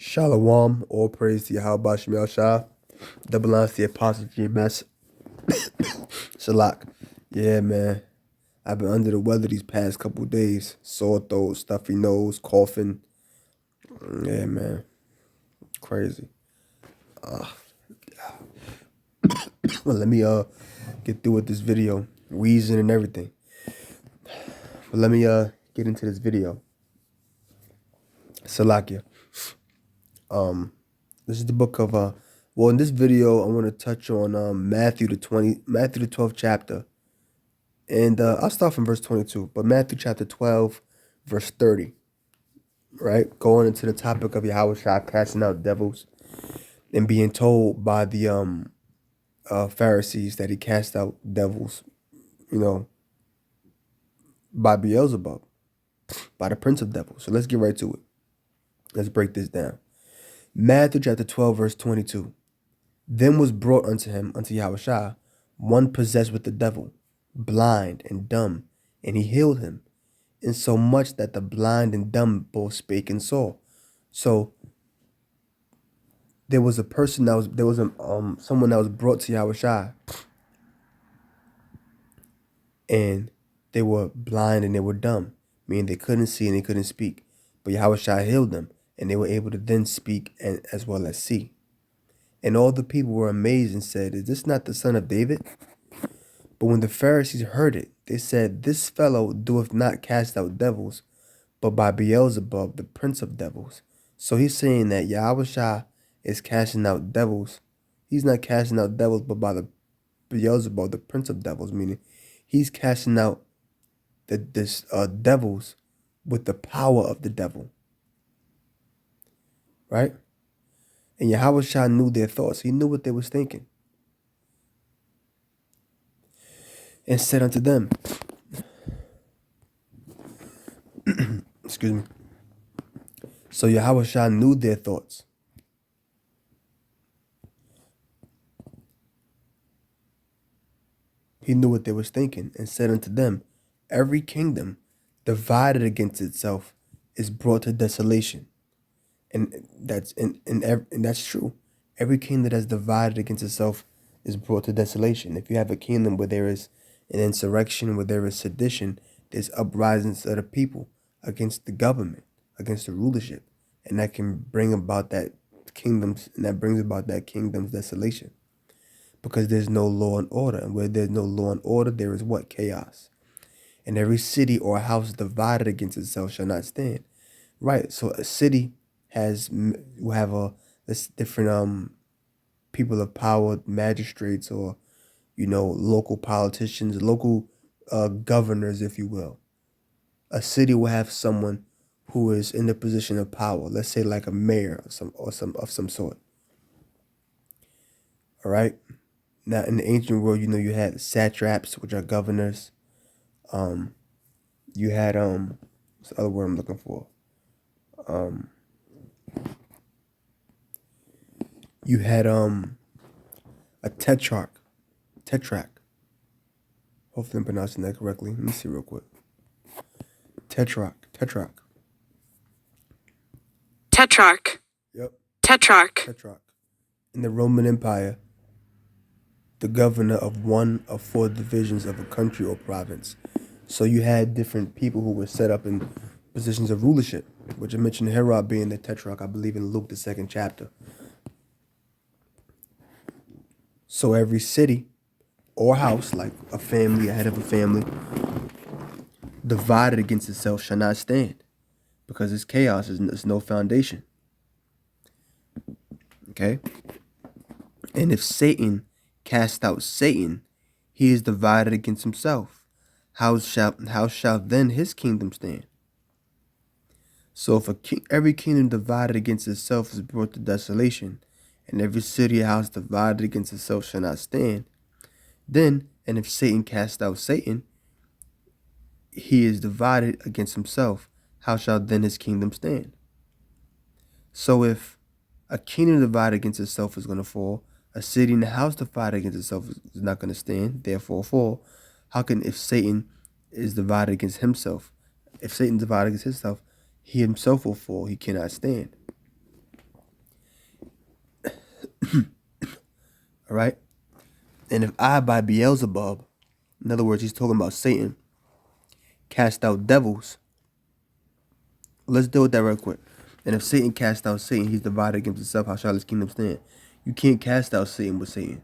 Shalom, all praise to Yahweh Shemel Shah. Double lines to the Apostle GMS. Shalak. Yeah, man. I've been under the weather these past couple days. Sore throat, stuffy nose, coughing. Yeah, man. Crazy. Well, let me get through with this video. Wheezing and everything. But let me get into this video. Salakia. This is the book of well, in this video I want to touch on Matthew the 12th chapter. And I'll start from verse 22, but Matthew chapter 12, verse 30, right? Going into the topic of Yahweh Shah casting out devils and being told by the Pharisees that he cast out devils, by Beelzebub, by the prince of devils. So let's get right to it. Let's break this down. Matthew chapter 12, verse 22. Then was brought unto him, unto Yahweh Shah, one possessed with the devil, blind and dumb, and he healed him, insomuch that the blind and dumb both spake and saw. So there was a person someone that was brought to Yahweh Shai, and they were blind and they were dumb, meaning they couldn't see and they couldn't speak. But Yahweh Shai healed them, and they were able to then speak and as well as see. And all the people were amazed and said, "Is this not the son of David?" But when the Pharisees heard it, they said, "This fellow doeth not cast out devils, but by Beelzebub, the prince of devils." So he's saying that Yahweh Shah is casting out devils. He's not casting out devils, but by the Beelzebub, the prince of devils, meaning he's casting out this devils with the power of the devil. Right? And Yahweh Shah knew their thoughts. He knew what they was thinking. And said unto them, excuse me. So Yahweh Shah knew their thoughts. He knew what they was thinking, and said unto them, every kingdom divided against itself is brought to desolation. And that's true. Every kingdom that is divided against itself is brought to desolation. If you have a kingdom where there is an insurrection, where there is sedition, there's uprisings of the people against the government, against the rulership, and that can bring about that kingdom's desolation. Because there's no law and order. And where there's no law and order, there is what? Chaos. And every city or house divided against itself shall not stand. Right. So a city will have different people of power, magistrates, or local politicians, local governors, if you will. A city will have someone who is in the position of power. Let's say like a mayor of some sort. All right. Now, in the ancient world, you had satraps, which are governors. You had what's the other word I'm looking for? You had a tetrarch. Hopefully I'm pronouncing that correctly. Let me see real quick. Tetrarch. Yep. Tetrarch. In the Roman Empire, the governor of one of 4 divisions of a country or province. So you had different people who were set up in positions of rulership, which I mentioned Herod being the tetrarch, I believe in Luke, the 2nd chapter. So every city or house, like a family, a head of a family, divided against itself shall not stand, because it's chaos, there's no foundation. Okay? And if Satan cast out Satan, he is divided against himself. How shall then his kingdom stand? So if every kingdom divided against itself is brought to desolation, and every city or house divided against itself shall not stand, then, and if Satan cast out Satan, he is divided against himself. How shall then his kingdom stand? So if a kingdom divided against itself is going to fall, a city and a house divided against itself is not going to stand, therefore fall. How can, if Satan is divided against himself, if Satan divided against himself, he himself will fall, he cannot stand. All right. And if I by Beelzebub, in other words, he's talking about Satan, cast out devils. Let's deal with that real quick. And if Satan cast out Satan, he's divided against himself. How shall his kingdom stand? You can't cast out Satan with Satan.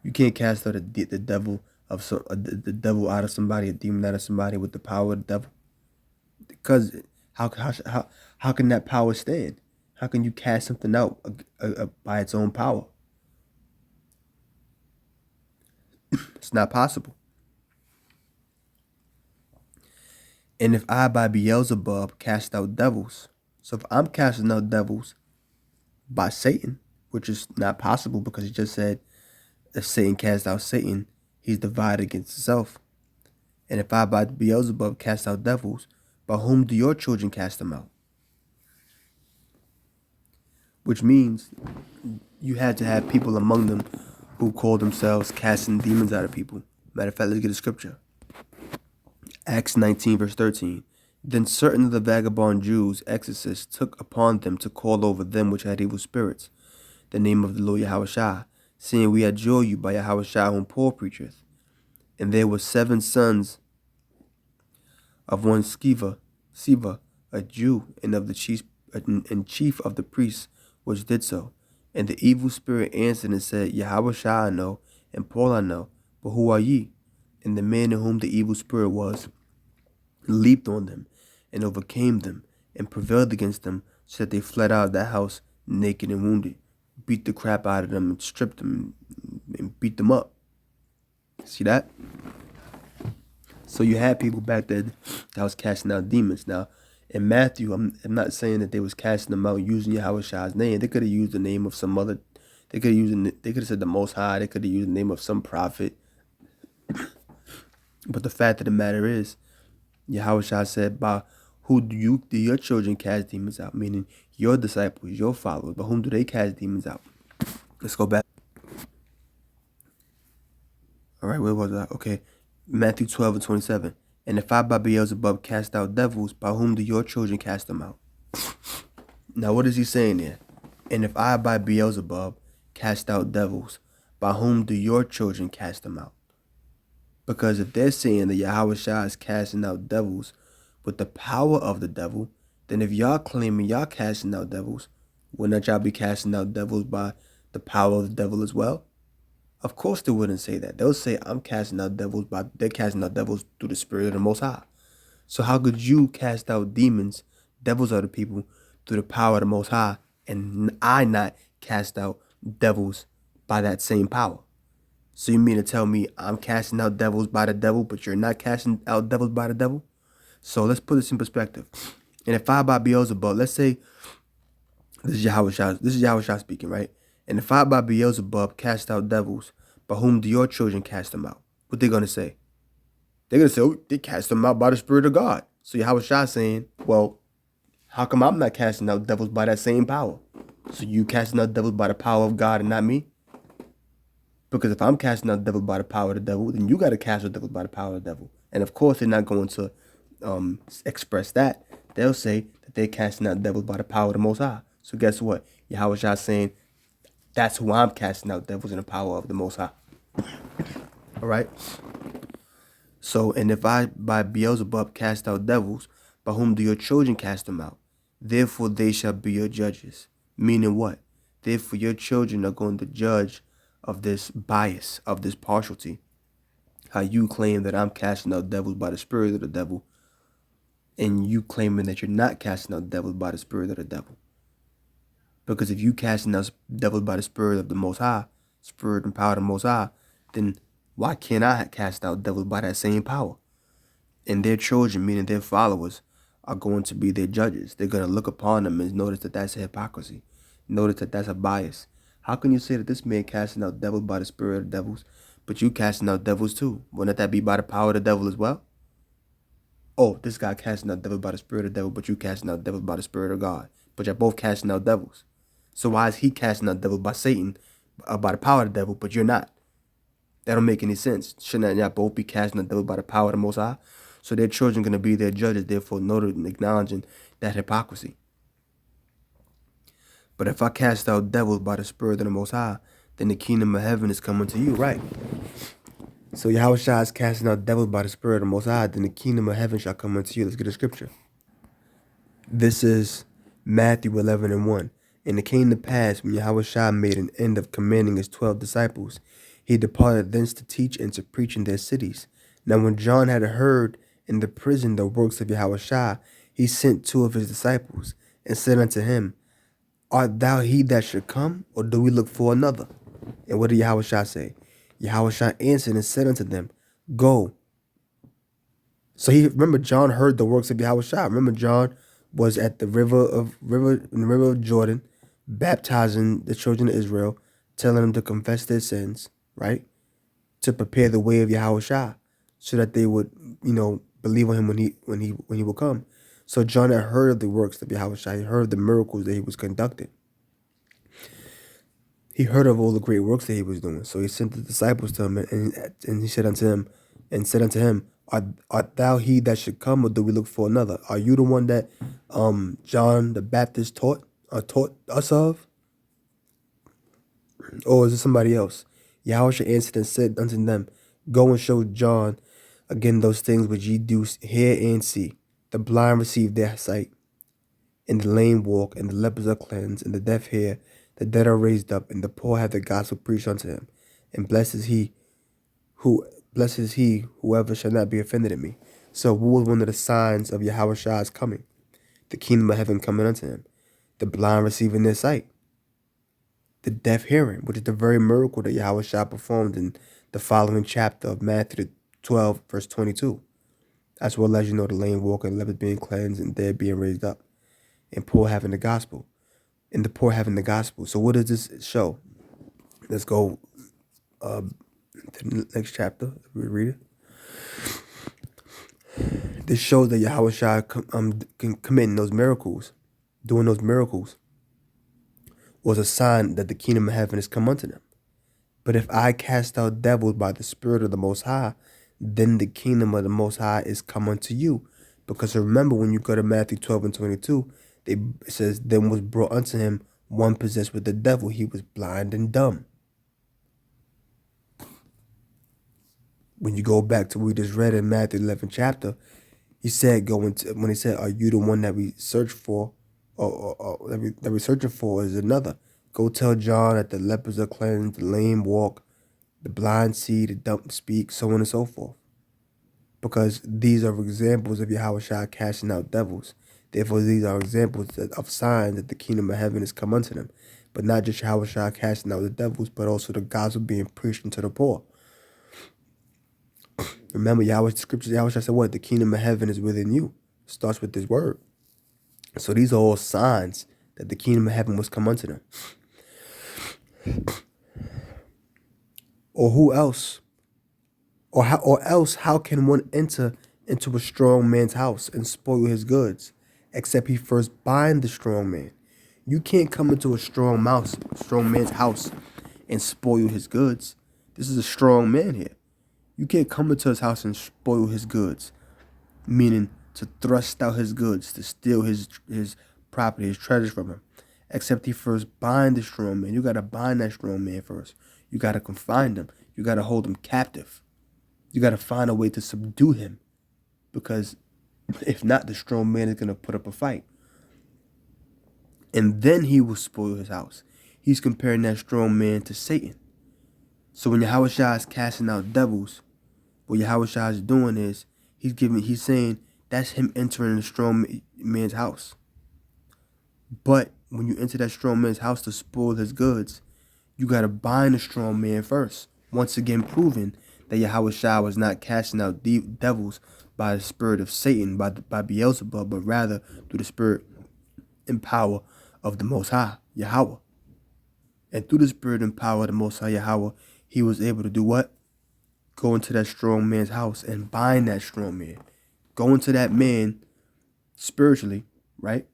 You can't cast out the devil of the devil out of somebody, a demon out of somebody with the power of the devil. Because how can that power stand? How can you cast something out by its own power? It's not possible. And if I by Beelzebub cast out devils, so if I'm casting out devils by Satan, which is not possible because he just said if Satan cast out Satan, he's divided against himself. And if I by Beelzebub cast out devils, by whom do your children cast them out? Which means you had to have people among them who call themselves casting demons out of people. Matter of fact, let's get a scripture. Acts 19 verse 13. Then certain of the vagabond Jews, exorcists, took upon them to call over them which had evil spirits, the name of the Lord Yahushua, saying, We adjure you by Yahushua whom Paul preacheth. And there were 7 sons of one Sceva, a Jew, and of the chief of the priests, which did so. And the evil spirit answered and said, Yahushua I know, and Paul I know, but who are ye? And the man in whom the evil spirit was leaped on them, and overcame them, and prevailed against them, so that they fled out of that house naked and wounded, beat the crap out of them, and stripped them, and beat them up. See that? So you had people back then that was casting out demons. Now, in Matthew, I'm not saying that they was casting them out using Yahushua's name. They could have used the name of some other. They could have said the Most High. They could have used the name of some prophet. But the fact of the matter is, Yahushua said, by who do your children cast demons out? Meaning your disciples, your followers. By whom do they cast demons out? Let's go back. All right, where was I? Okay. Matthew 12 and 27. And if I by Beelzebub cast out devils, by whom do your children cast them out? Now, what is he saying there? And if I by Beelzebub cast out devils, by whom do your children cast them out? Because if they're saying that Yahushua is casting out devils with the power of the devil, then if y'all claiming y'all casting out devils, wouldn't y'all be casting out devils by the power of the devil as well? Of course they wouldn't say that. They'll say, they're casting out devils through the Spirit of the Most High. So how could you cast out demons, devils out of people, through the power of the Most High, and I not cast out devils by that same power? So you mean to tell me I'm casting out devils by the devil, but you're not casting out devils by the devil? So let's put this in perspective. And if I by Beelzebub, let's say this is Yahushua speaking, right? And if I by Beelzebub cast out devils, by whom do your children cast them out? What they gonna say? They're gonna say, oh, they cast them out by the Spirit of God. So Yahushua saying, well, how come I'm not casting out devils by that same power? So you casting out devils by the power of God and not me? Because if I'm casting out devils by the power of the devil, then you got to cast out devils by the power of the devil. And of course, they're not going to express that. They'll say that they're casting out devils by the power of the Most High. So guess what? Yahushua saying, that's who I'm casting out, devils in the power of the Most High. All right? So, and if I by Beelzebub cast out devils, by whom do your children cast them out? Therefore they shall be your judges. Meaning what? Therefore your children are going to judge of this bias, of this partiality. How you claim that I'm casting out devils by the Spirit of the devil, and you claiming that you're not casting out devils by the Spirit of the devil. Because if you casting out devils by the Spirit of the Most High, Spirit and power of the Most High, then why can't I cast out devils by that same power? And their children, meaning their followers, are going to be their judges. They're going to look upon them and notice that that's a hypocrisy. Notice that that's a bias. How can you say that this man casting out devils by the Spirit of devils, but you casting out devils too? Wouldn't that be by the power of the devil as well? Oh, this guy casting out devils by the Spirit of the devil, but you casting out devils by the Spirit of God. But you're both casting out devils. So why is he casting out devils by Satan, by the power of the devil, but you're not? That don't make any sense. Shouldn't y'all both be casting out devils by the power of the Most High? So their children going to be their judges, therefore noted and acknowledging that hypocrisy. But if I cast out devils by the Spirit of the Most High, then the kingdom of heaven is coming to you, right? So Yahushua is casting out devils by the Spirit of the Most High, then the kingdom of heaven shall come unto you. Let's get a scripture. This is Matthew 11:1. And it came to pass, when Yahushua made an end of commanding his 12 disciples, he departed thence to teach and to preach in their cities. Now when John had heard in the prison the works of Yahushua, he sent 2 of his disciples, and said unto him, Art thou he that should come, or do we look for another? And what did Yahushua say? Yahushua answered and said unto them, Go. So remember, John heard the works of Yahushua. Remember, John was at the river of Jordan, baptizing the children of Israel, telling them to confess their sins, right? To prepare the way of Yahushua, so that they would, believe on him when he will come. So John had heard of the works of Yahushua. He heard of the miracles that he was conducting. He heard of all the great works that he was doing. So he sent the disciples to him, and he said unto him, Art thou he that should come, or do we look for another? Are you the one that John the Baptist taught us of? Or is it somebody else? Yahushua answered and said unto them, Go and show John again those things which ye do hear and see. The blind receive their sight, and the lame walk, and the lepers are cleansed, and the deaf hear, the dead are raised up, and the poor have the gospel preached unto him. And blessed is he whoever shall not be offended at me. So what was one of the signs of Yahushua's coming? The kingdom of heaven coming unto him. The blind receiving their sight. The deaf hearing, which is the very miracle that Yahushua performed in the following chapter of Matthew 12, verse 22. As well as, the lame walking, lepers being cleansed, and dead being raised up, and poor having the gospel. And the poor having the gospel. So what does this show? Let's go to the next chapter. We read it. This shows that Yahushua committing those miracles, doing those miracles, was a sign that the kingdom of heaven has come unto them. But if I cast out devils by the Spirit of the Most High, then the kingdom of the Most High is come unto you. Because remember, when you go to Matthew 12:22, it says, Then was brought unto him one possessed with the devil. He was blind and dumb. When you go back to what we just read in Matthew 11 chapter, he said, when he said, Are you the one that we search for, or that we're searching for is another? Go tell John that the lepers are cleansed, the lame walk, the blind see, the dumb speak, so on and so forth. Because these are examples of Yahushua casting out devils. Therefore, these are examples of signs that the kingdom of heaven has come unto them. But not just Yahushua casting out the devils, but also the gospel being preached unto the poor. Remember, the scriptures, Yahushua said what? The kingdom of heaven is within you. It starts with this word. So these are all signs that the kingdom of heaven was come unto them. Or who else? Or how can one enter into a strong man's house and spoil his goods, except he first bind the strong man? You can't come into a strong man's house and spoil his goods. This is a strong man here. You can't come into his house and spoil his goods, meaning to thrust out his goods, to steal his property, his treasures from him, except he first bind the strong man. You got to bind that strong man first. You got to confine him. You got to hold him captive. You got to find a way to subdue him, because if not, the strong man is going to put up a fight. And then he will spoil his house. He's comparing that strong man to Satan. So when Yahushua is casting out devils, what Yahushua is doing is he's saying that's him entering the strong man's house. But when you enter that strong man's house to spoil his goods, you got to bind the strong man first. Once again proving that Yahushua was not casting out devils by the spirit of Satan, by Beelzebub, but rather through the spirit and power of the Most High, Yahweh. And through the spirit and power of the Most High, Yahweh, he was able to do what? Go into that strong man's house and bind that strong man. Go into that man spiritually, right?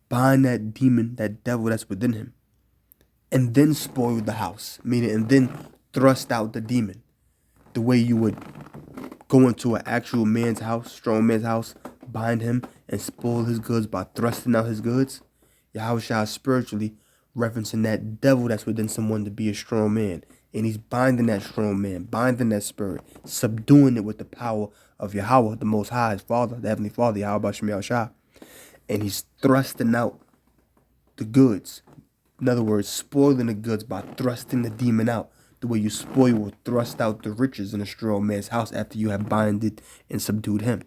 Bind that demon, that devil that's within him. And then spoil the house, meaning, and then thrust out the demon. The way you would go into an actual man's house, strong man's house, bind him and spoil his goods by thrusting out his goods. Yahushua is spiritually referencing that devil that's within someone to be a strong man. And he's binding that strong man, binding that spirit, subduing it with the power of Yahweh, the Most High, his Father, the Heavenly Father, Yahweh Shem Yahushua. And he's thrusting out the goods. In other words, spoiling the goods by thrusting the demon out. The way you spoil or thrust out the riches in a strong man's house after you have binded and subdued him.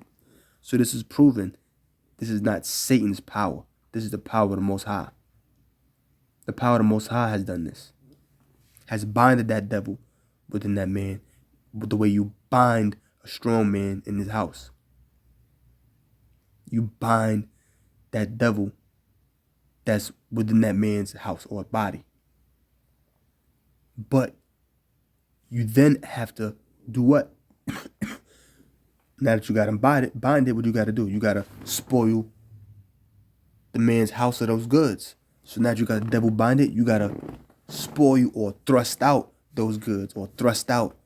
So this is proven. This is not Satan's power. This is the power of the Most High. The power of the Most High has done this. Has binded that devil within that man with the way you bind a strong man in his house. You bind that devil that's within that man's house or body. But you then have to do what? Now that you got him bind it, what you got to do? You got to spoil the man's house of those goods. So now that you got the devil bind it, you got to spoil or thrust out those goods or thrust out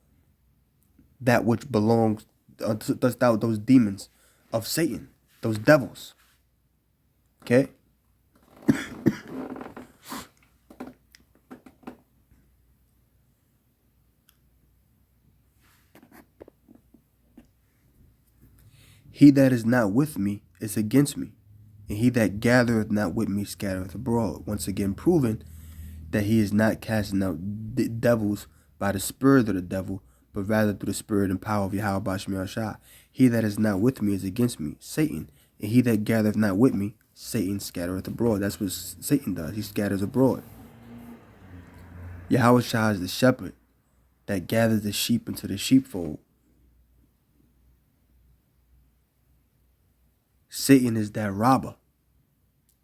that which belongs, thrust out those demons of Satan, those devils. Okay? He that is not with me is against me, and he that gathereth not with me scattereth abroad. Once again proving that he is not casting out devils by the spirit of the devil, but rather through the spirit and power of Yahweh Bashem Yahushua. He that is not with me is against me, Satan, and he that gathereth not with me, Satan scattereth abroad. That's what Satan does. He scatters abroad. Yahushua is the shepherd that gathers the sheep into the sheepfold. Satan is that robber.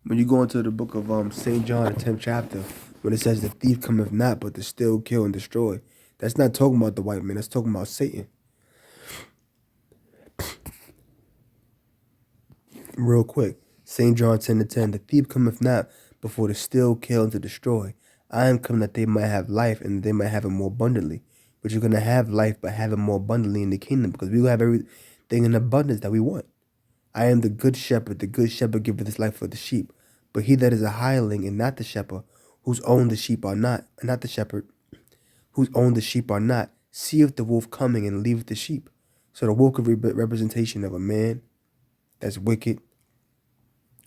When you go into the book of St. John, the 10th chapter, when it says the thief cometh not but to steal, kill, and destroy, that's not talking about the white man. That's talking about Satan. Real quick, St. John 10:10, the thief cometh not before to steal, kill, and to destroy. I am come that they might have life and that they might have it more abundantly. But you're going to have life but have it more abundantly in the kingdom because we will have everything in abundance that we want. I am the good shepherd giveth his life for the sheep. But he that is a hireling and not the shepherd, whose own the sheep are not the shepherd, whose own the sheep are not, seeth the wolf coming and leaveth the sheep. So the wolf is a representation of a man that's wicked,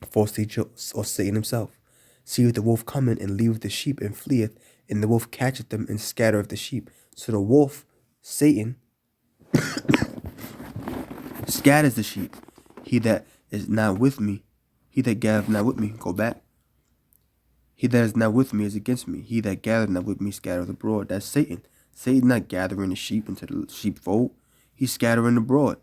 false teacher, or Satan himself. Seeth the wolf coming and leaveth the sheep and fleeth, and the wolf catcheth them and scattereth the sheep. So the wolf, Satan, scatters the sheep. He that is not with me, he that gathereth not with me, go back. He that is not with me is against me. He that gathereth not with me scattereth abroad. That's Satan. Satan not gathering the sheep into the sheepfold. He's scattering abroad.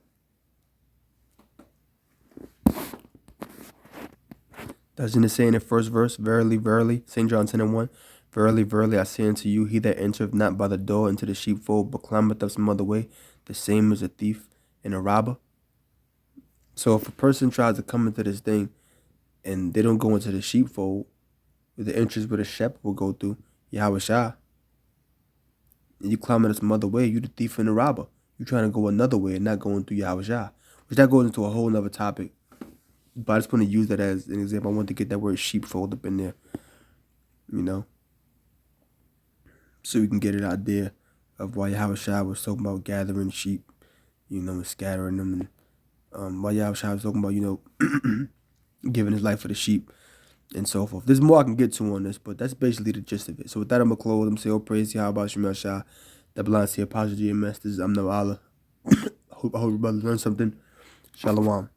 Doesn't it say in the first verse, verily, verily, St. John 10:1, verily, verily, I say unto you, he that entereth not by the door into the sheepfold, but climbeth up some other way, the same is a thief and a robber. So if a person tries to come into this thing and they don't go into the sheepfold, the entrance where the shepherd will go through, Yahushua, and you climbing up some other way, you the thief and the robber. You're trying to go another way and not going through Yahushua, which that goes into a whole nother topic. But I just want to use that as an example. I want to get that word sheepfold up in there, so we can get an idea of why Yahushua was talking about gathering sheep, and scattering them, and why Yahushua was talking about, giving his life for the sheep and so forth. There's more I can get to on this, but that's basically the gist of it. So with that, I'm going to close. I'm going to say, oh, praise Yahweh Shemel Shah, that belongs to your Apostle GMS. This is I'm no Allah. I hope your brother learned something. Shalom.